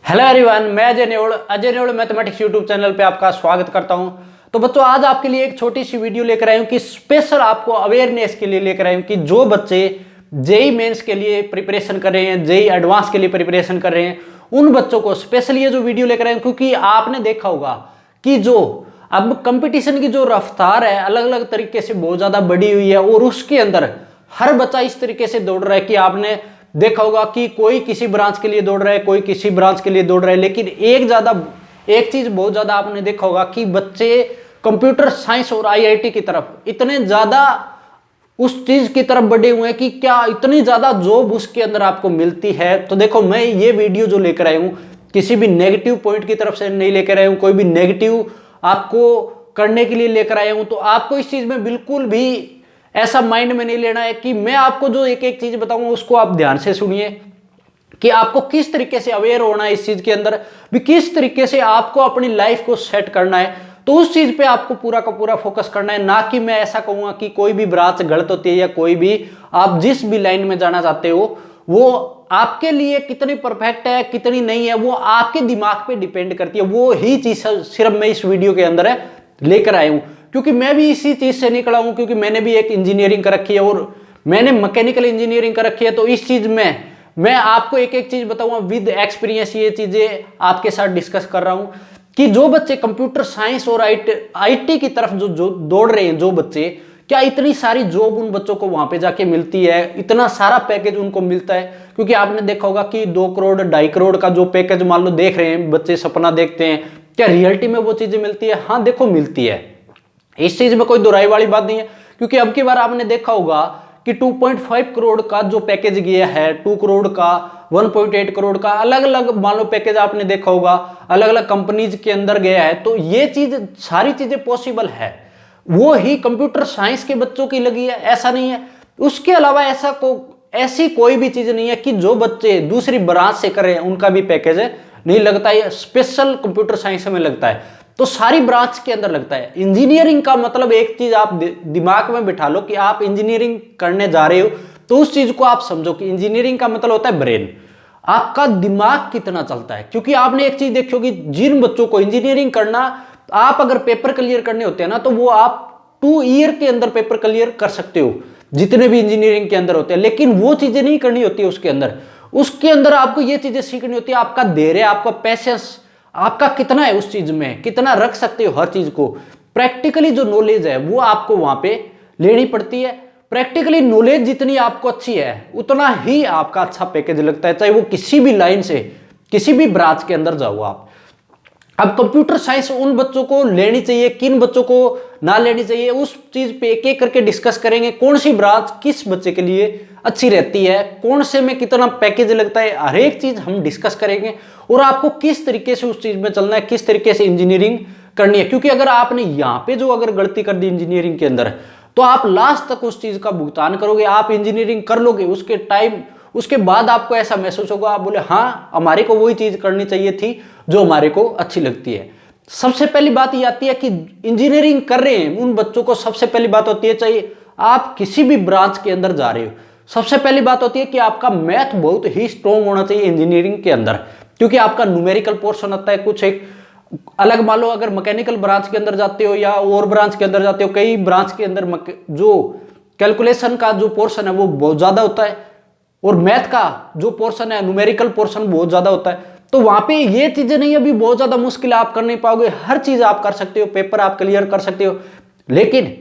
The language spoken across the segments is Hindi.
हेलो एवरीवन, मैं Ajay naval mathematics YouTube channel पे आपका स्वागत करता हूं। तो बच्चों, आज आपके लिए एक छोटी सी वीडियो लेकर आया हूं कि स्पेशल आपको अवेयरनेस के लिए लेकर आया हूं कि जो बच्चे जेई मेंस के लिए प्रिपरेशन कर रहे हैं, जेई एडवांस के लिए प्रिपरेशन कर रहे हैं, उन बच्चों को स्पेशल ये जो वीडियो लेकर आए हैं, क्योंकि आपने देखा होगा कि जो अब कंपटीशन की जो रफ्तार है अलग अलग तरीके से बहुत ज्यादा बढ़ी हुई है और उसके अंदर हर बच्चा इस तरीके से दौड़ रहा है कि आपने देखा होगा कि कोई किसी ब्रांच के लिए दौड़ रहा है, कोई किसी ब्रांच के लिए दौड़ रहा है। लेकिन एक चीज बहुत ज्यादा आपने देखा होगा कि बच्चे कंप्यूटर साइंस और आईआईटी की तरफ इतने ज्यादा उस चीज की तरफ बढ़े हुए हैं कि क्या इतनी ज्यादा जॉब उसके अंदर आपको मिलती है। तो देखो, मैं ये वीडियो जो लेकर आया हूं किसी भी नेगेटिव पॉइंट की तरफ से नहीं लेकर आया हूं, कोई भी नेगेटिव आपको करने के लिए लेकर आया हूं। तो आपको इस चीज में बिल्कुल भी ऐसा माइंड में नहीं लेना है कि मैं आपको जो एक एक चीज बताऊंगा उसको आप ध्यान से सुनिए कि आपको किस तरीके से अवेयर होना है, इस चीज के अंदर भी किस तरीके से आपको अपनी लाइफ को सेट करना है। तो उस चीज पे आपको पूरा का पूरा फोकस करना है, ना कि मैं ऐसा कहूंगा कि कोई भी ब्रांच गलत होती है या कोई भी आप जिस भी लाइन में जाना चाहते हो वो आपके लिए कितनी परफेक्ट है कितनी नहीं है वो आपके दिमाग पे डिपेंड करती है। वो ही चीज सिर्फ मैं इस वीडियो के अंदर लेकर आया हूं, क्योंकि मैं भी इसी चीज से निकला हूं, क्योंकि मैंने भी एक इंजीनियरिंग कर रखी है और मैंने मैकेनिकल इंजीनियरिंग कर रखी है। तो इस चीज में मैं आपको एक एक चीज बताऊंगा विद एक्सपीरियंस, ये चीजें आपके साथ डिस्कस कर रहा हूं कि जो बच्चे कंप्यूटर साइंस और आईटी की तरफ जो दौड़ रहे हैं, जो बच्चे, क्या इतनी सारी जॉब उन बच्चों को वहां पे जाके मिलती है, इतना सारा पैकेज उनको मिलता है। क्योंकि आपने देखा होगा कि 2 करोड़ 2.5 करोड़ का जो पैकेज मान लो देख रहे हैं बच्चे, सपना देखते हैं, क्या रियलिटी में वो चीजें मिलती है? हाँ देखो, मिलती है। इस चीज में कोई दुराई वाली बात नहीं है, क्योंकि अब की बार आपने देखा होगा कि 2.5 करोड़ का जो पैकेज गया है, 2 करोड़ का, 1.8 करोड़ का, अलग अलग मान लो पैकेज आपने देखा होगा अलग अलग कंपनीज के अंदर गया है। तो ये चीज सारी चीजें पॉसिबल है, वो ही कंप्यूटर साइंस के बच्चों की लगी है, ऐसा नहीं है। उसके अलावा ऐसी कोई भी चीज नहीं है कि जो बच्चे दूसरी ब्रांच से कर रहे हैं उनका भी पैकेज नहीं लगता है, स्पेशल कंप्यूटर साइंस में लगता है। तो सारी ब्रांच के अंदर लगता है। इंजीनियरिंग का मतलब एक चीज आप दिमाग में बिठा लो कि आप इंजीनियरिंग करने जा रहे हो, तो उस चीज को आप समझो कि इंजीनियरिंग का मतलब होता है ब्रेन, आपका दिमाग कितना चलता है। क्योंकि आपने एक चीज देखी होगी, जिन बच्चों को इंजीनियरिंग करना, आप अगर पेपर क्लियर करने होते हैं ना, तो वो आप 2 ईयर के अंदर पेपर क्लियर कर सकते हो, जितने भी इंजीनियरिंग के अंदर होते हैं। लेकिन वो चीजें नहीं करनी होती है उसके अंदर आपको ये चीजें सीखनी होती है। आपका धैर्य, आपका पैशंस, आपका कितना है उस चीज में, कितना रख सकते हो हर चीज को। प्रैक्टिकली जो नॉलेज है वो आपको वहां पे लेनी पड़ती है। प्रैक्टिकली नॉलेज जितनी आपको अच्छी है उतना ही आपका अच्छा पैकेज लगता है, चाहे वो किसी भी लाइन से किसी भी ब्रांच के अंदर जाओ आप। अब कंप्यूटर साइंस उन बच्चों को लेनी चाहिए, किन बच्चों को ना लेनी चाहिए, उस चीज पे एक एक करके डिस्कस करेंगे। कौन सी ब्रांच किस बच्चे के लिए अच्छी रहती है, कौन से में कितना पैकेज लगता है, हर एक चीज हम डिस्कस करेंगे। और आपको किस तरीके से उस चीज में चलना है, किस तरीके से इंजीनियरिंग करनी है। क्योंकि अगर आपने यहाँ पे जो अगर गलती कर दी इंजीनियरिंग के अंदर, तो आप लास्ट तक उस चीज का भुगतान करोगे। आप इंजीनियरिंग कर लोगे, उसके बाद आपको ऐसा महसूस होगा, आप बोले हाँ हमारे को वही चीज करनी चाहिए थी जो हमारे को अच्छी लगती है। सबसे पहली बात ये आती है कि इंजीनियरिंग कर रहे हैं उन बच्चों को सबसे पहली बात होती है, चाहिए आप किसी भी ब्रांच के अंदर जा रहे हो, सबसे पहली बात होती है कि आपका मैथ बहुत ही स्ट्रॉन्ग होना चाहिए इंजीनियरिंग के अंदर। क्योंकि आपका न्यूमेरिकल पोर्शन आता है कुछ एक अलग। मान लो अगर मैकेनिकल ब्रांच के अंदर जाते हो या और ब्रांच के अंदर जाते हो, कई ब्रांच के अंदर जो कैलकुलेशन का जो पोर्शन है वो बहुत ज्यादा होता है और मैथ का जो पोर्शन है, न्यूमेरिकल पोर्शन बहुत ज्यादा होता है। तो वहां पे ये चीजें नहीं, अभी बहुत ज्यादा मुश्किल आप कर नहीं पाओगे, हर चीज आप कर सकते हो, पेपर आप क्लियर कर सकते हो। लेकिन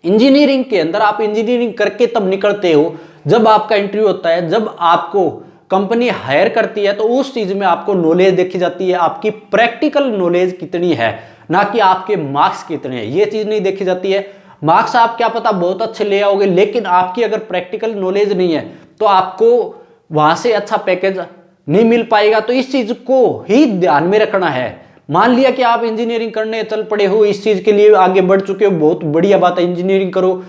इंजीनियरिंग के अंदर आप इंजीनियरिंग करके तब निकलते हो जब आपका इंटरव्यू होता है, जब आपको कंपनी हायर करती है, तो उस चीज में आपको नॉलेज देखी जाती है, आपकी प्रैक्टिकल नॉलेज कितनी है, ना कि आपके मार्क्स कितने हैं। ये चीज नहीं देखी जाती है। मार्क्स आप क्या पता बहुत अच्छे ले आओगे, लेकिन आपकी अगर प्रैक्टिकल नॉलेज नहीं है तो आपको वहां से अच्छा पैकेज नहीं मिल पाएगा। तो इस चीज को ही ध्यान में रखना है। मान लिया कि आप इंजीनियरिंग करने चल पड़े हो, इस चीज के लिए आगे बढ़ चुके हो, बहुत बढ़िया बात है, इंजीनियरिंग करो।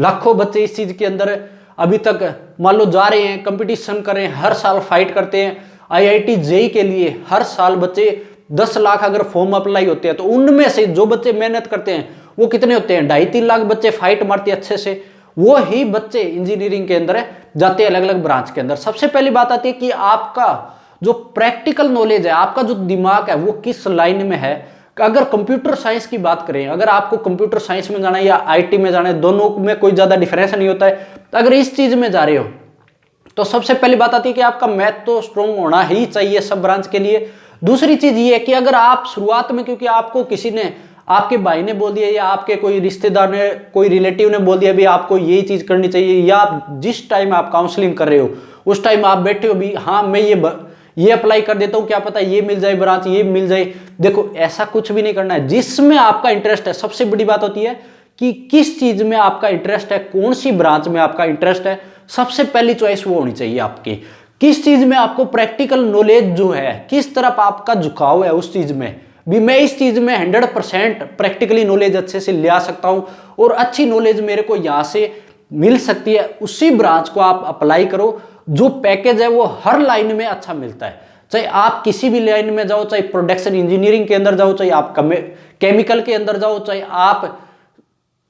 लाखों बच्चे इस चीज के अंदर अभी तक मान लो जा रहे हैं, कंपटीशन कर रहे हैं, हर साल फाइट करते हैं। आईआईटी जेई के लिए हर साल बच्चे 10 लाख अगर फॉर्म अप्लाई होते हैं, तो उनमें से जो बच्चे मेहनत करते हैं वो कितने होते हैं? 2.5-3 लाख बच्चे फाइट मारते हैं अच्छे से। वो ही बच्चे इंजीनियरिंग के अंदर जाते हैं अलग अलग ब्रांच के अंदर। सबसे पहली बात आती है कि आपका जो प्रैक्टिकल नॉलेज है, आपका जो दिमाग है वो किस लाइन में है। अगर कंप्यूटर साइंस की बात करें, अगर आपको कंप्यूटर साइंस में जाना है या आईटी में जाना है, दोनों में कोई ज्यादा डिफरेंस नहीं होता है। तो अगर इस चीज में जा रहे हो तो सबसे पहली बात आती है कि आपका मैथ तो स्ट्रॉन्ग होना ही चाहिए सब ब्रांच के लिए। दूसरी चीज ये है कि अगर आप शुरुआत में, क्योंकि आपको किसी ने, आपके भाई ने बोल दिया या आपके कोई रिश्तेदार ने, कोई रिलेटिव ने बोल दिया भी आपको ये चीज करनी चाहिए, या आप जिस टाइम आप काउंसलिंग कर रहे हो उस टाइम आप बैठे हो भी, हाँ मैं ये अप्लाई कर देता हूँ, क्या पता ये मिल जाए ब्रांच, ये मिल जाए। देखो ऐसा कुछ भी नहीं करना है। जिसमें आपका इंटरेस्ट है, सबसे बड़ी बात होती है कि किस चीज में आपका इंटरेस्ट है, कौन सी ब्रांच में आपका इंटरेस्ट है, सबसे पहली चॉइस वो होनी चाहिए आपकी। किस चीज में आपको प्रैक्टिकल नॉलेज जो है, किस तरफ आपका झुकाव है उस चीज में भी, मैं इस चीज में 100% प्रैक्टिकली नॉलेज अच्छे से ले आ सकता हूं और अच्छी नॉलेज मेरे को यहां से मिल सकती है, उसी ब्रांच को आप अप्लाई करो। जो पैकेज है वो हर लाइन में अच्छा मिलता है, चाहे आप किसी भी लाइन में जाओ, चाहे प्रोडक्शन इंजीनियरिंग के अंदर जाओ, चाहे आप केमिकल के अंदर जाओ, चाहे आप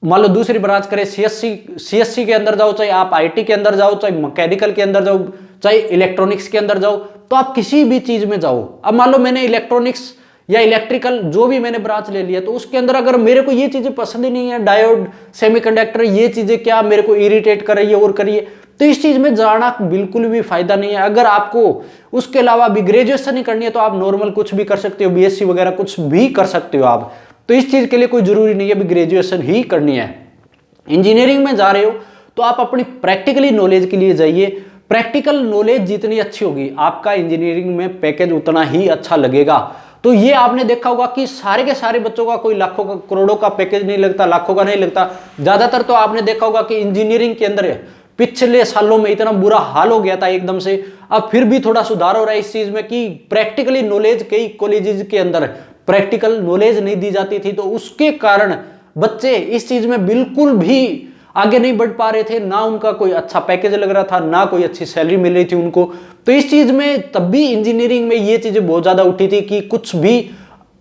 मान लो दूसरी ब्रांच करें सीएससी के अंदर जाओ, चाहे आप आईटी के अंदर जाओ, चाहे मैकेनिकल के अंदर जाओ, चाहे इलेक्ट्रॉनिक्स के अंदर जाओ, तो आप किसी भी चीज में जाओ। अब मान लो मैंने इलेक्ट्रॉनिक्स या इलेक्ट्रिकल जो भी मैंने ब्रांच ले लिया, तो उसके अंदर अगर मेरे को ये चीजें पसंद ही नहीं है, डायोड, सेमीकंडक्टर, ये चीजें क्या मेरे को इरिटेट कर रही है और करिए, तो इस चीज में जाना बिल्कुल भी फायदा नहीं है। अगर आपको उसके अलावा भी ग्रेजुएशन ही करनी है तो आप नॉर्मल कुछ भी कर सकते हो, बीएससी वगैरह कुछ भी कर सकते हो आप, तो इस चीज के लिए कोई जरूरी नहीं है भी ग्रेजुएशन ही करनी है। इंजीनियरिंग में जा रहे हो तो आप अपनी प्रैक्टिकली नॉलेज के लिए जाइए। प्रैक्टिकल नॉलेज जितनी अच्छी होगी आपका इंजीनियरिंग में पैकेज उतना ही अच्छा लगेगा। तो ये आपने देखा होगा कि सारे के सारे बच्चों का कोई लाखों का, करोड़ों का पैकेज नहीं लगता, लाखों का नहीं लगता। ज्यादातर तो आपने देखा होगा कि इंजीनियरिंग के अंदर पिछले सालों में इतना बुरा हाल हो गया था एकदम से, अब फिर भी थोड़ा सुधार हो रहा है इस चीज में कि प्रैक्टिकली नॉलेज कई कॉलेजेस के अंदर प्रैक्टिकल नॉलेज नहीं दी जाती थी, तो उसके कारण बच्चे इस चीज में बिल्कुल भी आगे नहीं बढ़ पा रहे थे, ना उनका कोई अच्छा पैकेज लग रहा था, ना कोई अच्छी सैलरी मिल रही थी उनको। तो इस चीज में तब भी इंजीनियरिंग में ये चीजें बहुत ज्यादा उठी थी कि कुछ भी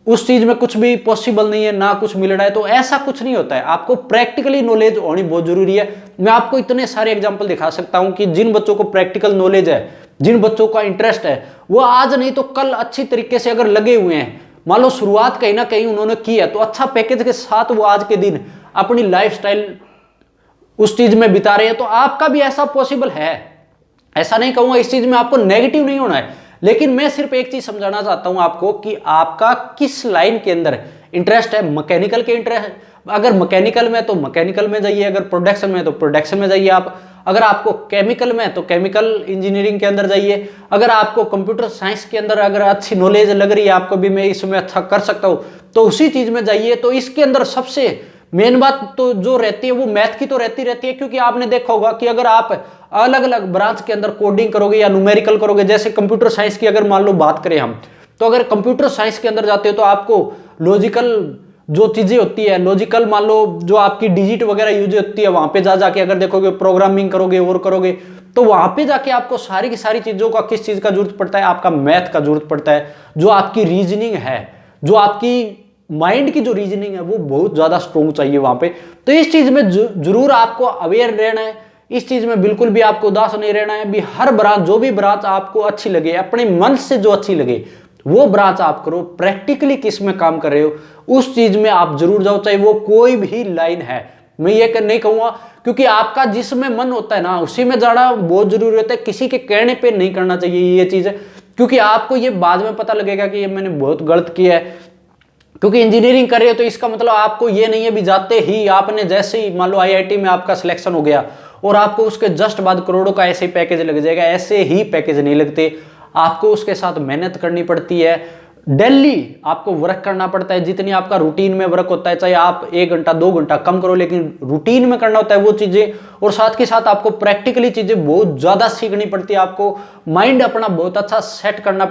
उस चीज में कुछ भी पॉसिबल नहीं है, ना कुछ मिल रहा है। तो ऐसा कुछ नहीं होता है, आपको प्रैक्टिकली नॉलेज होनी बहुत जरूरी है। मैं आपको इतने सारे एग्जांपल दिखा सकता हूं कि जिन बच्चों को प्रैक्टिकल नॉलेज है, जिन बच्चों का इंटरेस्ट है, वो आज नहीं तो कल अच्छी तरीके से अगर लगे हुए हैं, मान लो शुरुआत कहीं ना कहीं उन्होंने की है, तो अच्छा पैकेज के साथ वो आज के दिन अपनी लाइफस्टाइल उस चीज में बिता रहे हैं। तो आपका भी ऐसा पॉसिबल है, ऐसा नहीं कहूंगा, इस चीज में आपको नेगेटिव नहीं होना है, लेकिन मैं सिर्फ एक चीज समझाना चाहता हूं आपको कि आपका किस लाइन के अंदर इंटरेस्ट है। मैकेनिकल के इंटरेस्ट, अगर मैकेनिकल में तो मैकेनिकल में जाइए, अगर प्रोडक्शन में तो प्रोडक्शन में जाइए आप, अगर आपको केमिकल में तो केमिकल इंजीनियरिंग के अंदर जाइए, अगर आपको कंप्यूटर साइंस के अंदर अगर अच्छी नॉलेज लग रही है आपको भी मैं इसमें अच्छा कर सकता हूं, तो उसी चीज में जाइए। तो इसके अंदर सबसे मेन बात तो जो रहती है वो मैथ की तो रहती है, क्योंकि आपने देखा होगा कि अगर आप अलग अलग ब्रांच के अंदर कोडिंग करोगे या न्यूमेरिकल करोगे, जैसे कंप्यूटर साइंस की अगर मान लो बात करें हम, तो अगर कंप्यूटर साइंस के अंदर जाते हो तो आपको लॉजिकल जो चीजें होती है, लॉजिकल मान लो जो आपकी डिजिट वगैरह यूज होती है, वहां पे जाके अगर देखोगे प्रोग्रामिंग करोगे और करोगे, तो वहां पे जाके आपको सारी की सारी चीजों का किस चीज का जरूरत पड़ता है, आपका मैथ का जरूरत पड़ता है। जो आपकी रीजनिंग है, जो आपकी माइंड की जो रीजनिंग है वो बहुत ज्यादा स्ट्रोंग चाहिए वहां पे। तो इस चीज में जरूर आपको अवेयर रहना है, इस चीज में बिल्कुल भी आपको उदास नहीं रहना है भी। हर ब्रांच, जो भी ब्रांच आपको अच्छी लगे, अपने मन से जो अच्छी लगे वो ब्रांच आप करो। प्रैक्टिकली किस में काम कर रहे हो उस चीज में आप जरूर जाओ, चाहे वो कोई भी लाइन है। मैं ये नहीं कहूंगा, क्योंकि आपका जिसमें मन होता है ना उसी में जाना बहुत जरूरी होता है, किसी के कहने पे नहीं करना चाहिए ये चीज, क्योंकि आपको ये बाद में पता लगेगा कि ये मैंने बहुत गलत किया है। क्योंकि इंजीनियरिंग कर रहे हो तो इसका मतलब आपको ये नहीं है भी जाते ही आपने, जैसे ही मान लो आईआईटी में आपका सिलेक्शन हो गया और आपको उसके जस्ट बाद करोड़ों का ऐसे ही पैकेज लग जाएगा, ऐसे ही पैकेज नहीं लगते। आपको उसके साथ मेहनत करनी पड़ती है, डेली आपको वर्क करना पड़ता है। जितनी आपका रूटीन में वर्क होता है, चाहे आप 1 घंटा 2 घंटा कम करो, लेकिन रूटीन में करना होता है वो चीजें। और साथ के साथ आपको प्रैक्टिकली चीजें बहुत ज्यादा सीखनी पड़ती है। आपको माइंड अपना बहुत अच्छा सेट करना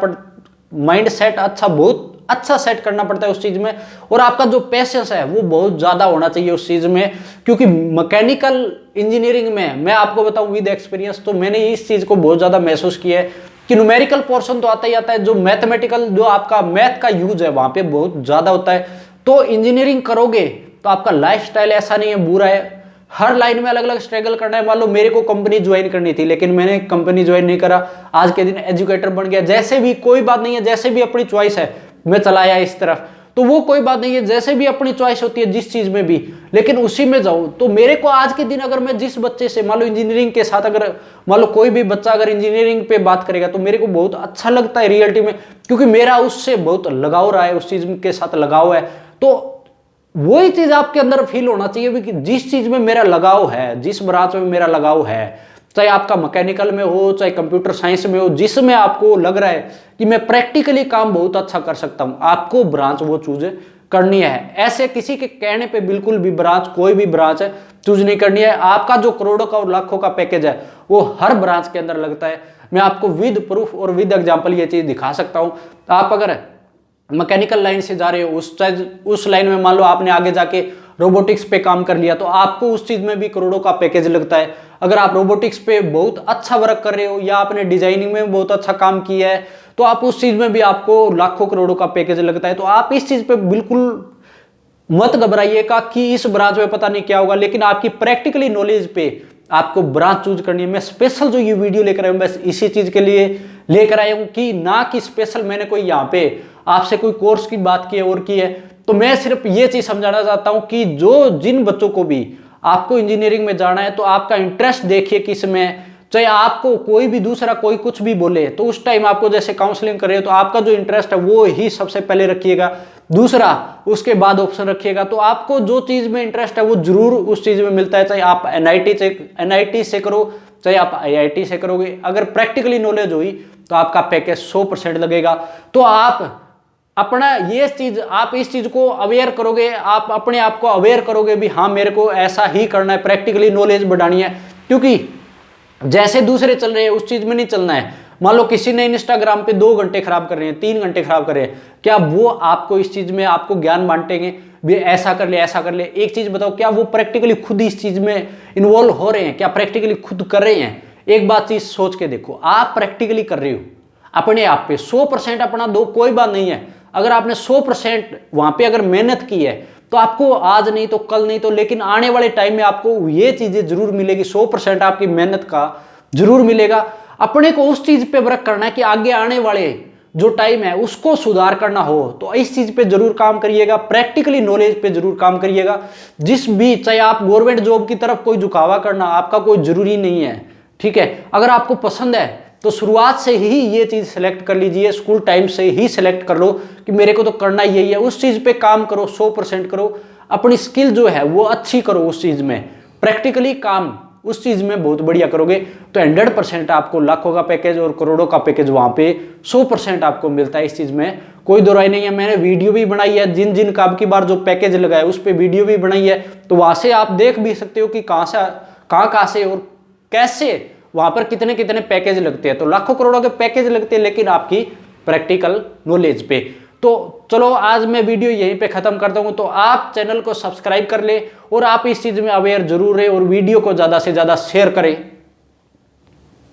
माइंड सेट बहुत अच्छा सेट करना पड़ता है उस चीज में। और आपका जो पेशेंस है वो बहुत ज्यादा होना चाहिए उस चीज में, क्योंकि मैकेनिकल इंजीनियरिंग में मैं आपको बताऊं विद एक्सपीरियंस, तो मैंने इस चीज को बहुत ज्यादा महसूस किया है कि न्यूमेरिकल पोर्शन तो आता ही आता है, जो मैथमेटिकल जो आपका मैथ का यूज है वहां पे बहुत ज्यादा होता है। तो इंजीनियरिंग करोगे तो आपका लाइफस्टाइल ऐसा नहीं है बुरा है, हर लाइन में अलग अलग स्ट्रगल करना है। मान लो मेरे को कंपनी ज्वाइन करनी थी, लेकिन मैंने कंपनी ज्वाइन नहीं करा, आज के दिन एजुकेटर बन गया। जैसे भी, कोई बात नहीं है, जैसे भी अपनी चॉइस है, मैं चला आया इस तरफ, तो वो कोई बात नहीं है, जैसे भी अपनी चॉइस होती है जिस चीज में भी, लेकिन उसी में जाऊं। तो मेरे को आज के दिन अगर मैं जिस बच्चे से, मान लो इंजीनियरिंग के साथ, अगर मान लो कोई भी बच्चा अगर इंजीनियरिंग पे बात करेगा तो मेरे को बहुत अच्छा लगता है रियलिटी में, क्योंकि मेरा उससे बहुत लगाव रहा है, उस चीज के साथ लगाव है। तो वही चीज आपके अंदर फील होना चाहिए कि जिस चीज में मेरा लगाव है, जिस ब्रांच में मेरा लगाव है, चाहे आपका मैकेनिकल में हो, चाहे कंप्यूटर साइंस में हो, जिसमें आपको लग रहा है कि मैं प्रैक्टिकली काम बहुत अच्छा कर सकता हूं, आपको ब्रांच वो चूज करनी है। ऐसे किसी के कहने पे बिल्कुल भी ब्रांच, कोई भी ब्रांच है, चूज नहीं करनी है। आपका जो करोड़ों का और लाखों का पैकेज है वो हर ब्रांच के अंदर लगता है। मैं आपको विद प्रूफ और विद एग्जाम्पल ये चीज दिखा सकता हूं। आप अगर मैकेनिकल लाइन से जा रहे हो, उस लाइन में मान लो आपने आगे जाके रोबोटिक्स पे काम कर लिया, तो आपको उस चीज में भी करोड़ों का पैकेज लगता है। अगर आप रोबोटिक्स पे बहुत अच्छा वर्क कर रहे हो या आपने डिजाइनिंग में बहुत अच्छा काम किया है, तो आप उस चीज में भी आपको लाखों करोड़ों का पैकेज लगता है। तो आप इस चीज पे बिल्कुल मत घबराइएगा कि इस ब्रांच में पता नहीं क्या होगा, लेकिन आपकी प्रैक्टिकली नॉलेज पे आपको ब्रांच चूज करनी है। मैं स्पेशल जो ये वीडियो लेकर आया हूं, बस इसी चीज के लिए लेकर आया हूं कि ना कि स्पेशल मैंने कोई यहाँ पे आपसे कोई कोर्स की बात की है और की है। तो मैं सिर्फ ये चीज समझाना चाहता हूं कि जिन बच्चों को भी आपको इंजीनियरिंग में जाना है, तो आपका इंटरेस्ट देखिए किस में। चाहे आपको कोई भी दूसरा कोई कुछ भी बोले, तो उस टाइम आपको जैसे काउंसलिंग कर रहे हो, तो आपका जो इंटरेस्ट है वो ही सबसे पहले रखिएगा, दूसरा उसके बाद ऑप्शन रखिएगा। तो आपको जो चीज में इंटरेस्ट है वो जरूर उस चीज में मिलता है। चाहे आप एनआईटी से करो, चाहे आप आईआईटी से करोगे, अगर प्रैक्टिकली नॉलेज हुई तो आपका पैकेज 100% लगेगा। तो आप अपना ये चीज, आप इस चीज को अवेयर करोगे, आप अपने आप को अवेयर करोगे भी हाँ मेरे को ऐसा ही करना है, प्रैक्टिकली नॉलेज बढ़ानी है। क्योंकि जैसे दूसरे चल रहे हैं उस चीज में नहीं चलना है। मान लो किसी ने इंस्टाग्राम पे 2 घंटे खराब कर रहे हैं, 3 घंटे खराब कर रहे हैं, क्या वो आपको इस चीज में आपको ज्ञान बांटेंगे भी ऐसा कर ले ऐसा कर ले? एक चीज बताओ, क्या वो प्रैक्टिकली खुद इस चीज में इन्वॉल्व हो रहे हैं? क्या प्रैक्टिकली खुद कर रहे हैं? एक बात चीज सोच के देखो, आप प्रैक्टिकली कर रहे हो अपने आप पे 100% अपना दो, कोई बात नहीं है। अगर आपने 100% वहां पे अगर मेहनत की है, तो आपको आज नहीं तो कल नहीं तो लेकिन आने वाले टाइम में आपको ये चीजें जरूर मिलेगी। 100% आपकी मेहनत का जरूर मिलेगा। अपने को उस चीज पे वर्क करना है कि आगे आने वाले जो टाइम है उसको सुधार करना हो, तो इस चीज पे जरूर काम करिएगा, प्रैक्टिकली नॉलेज पे जरूर काम करिएगा। जिस भी, चाहे आप गवर्नमेंट जॉब की तरफ कोई झुकावा करना आपका कोई जरूरी नहीं है, ठीक है। अगर आपको पसंद है तो शुरुआत से ही ये चीज सेलेक्ट कर लीजिए, स्कूल टाइम से ही सेलेक्ट कर लो कि मेरे को तो करना यही है। उस चीज पे काम करो, 100% करो, अपनी स्किल जो है वो अच्छी करो, उस चीज में प्रैक्टिकली काम उस चीज में बहुत बढ़िया करोगे तो 100% आपको लाखों का पैकेज और करोड़ों का पैकेज वहां पे 100% आपको मिलता है। इस चीज में कोई दो राय नहीं है। मैंने वीडियो भी बनाई है, जिन जिन का अब की बार जो पैकेज लगा है उस पर वीडियो भी बनाई है, तो वहां से आप देख भी सकते हो कि कहाँ से और कैसे वहां पर कितने कितने पैकेज लगते हैं। तो लाखों करोड़ों के पैकेज लगते हैं, लेकिन आपकी प्रैक्टिकल नॉलेज पे। तो चलो आज मैं वीडियो यहीं पे खत्म करता हूं। तो आप चैनल को सब्सक्राइब कर ले और आप इस चीज में अवेयर जरूर रहे और वीडियो को ज्यादा से ज्यादा शेयर करें।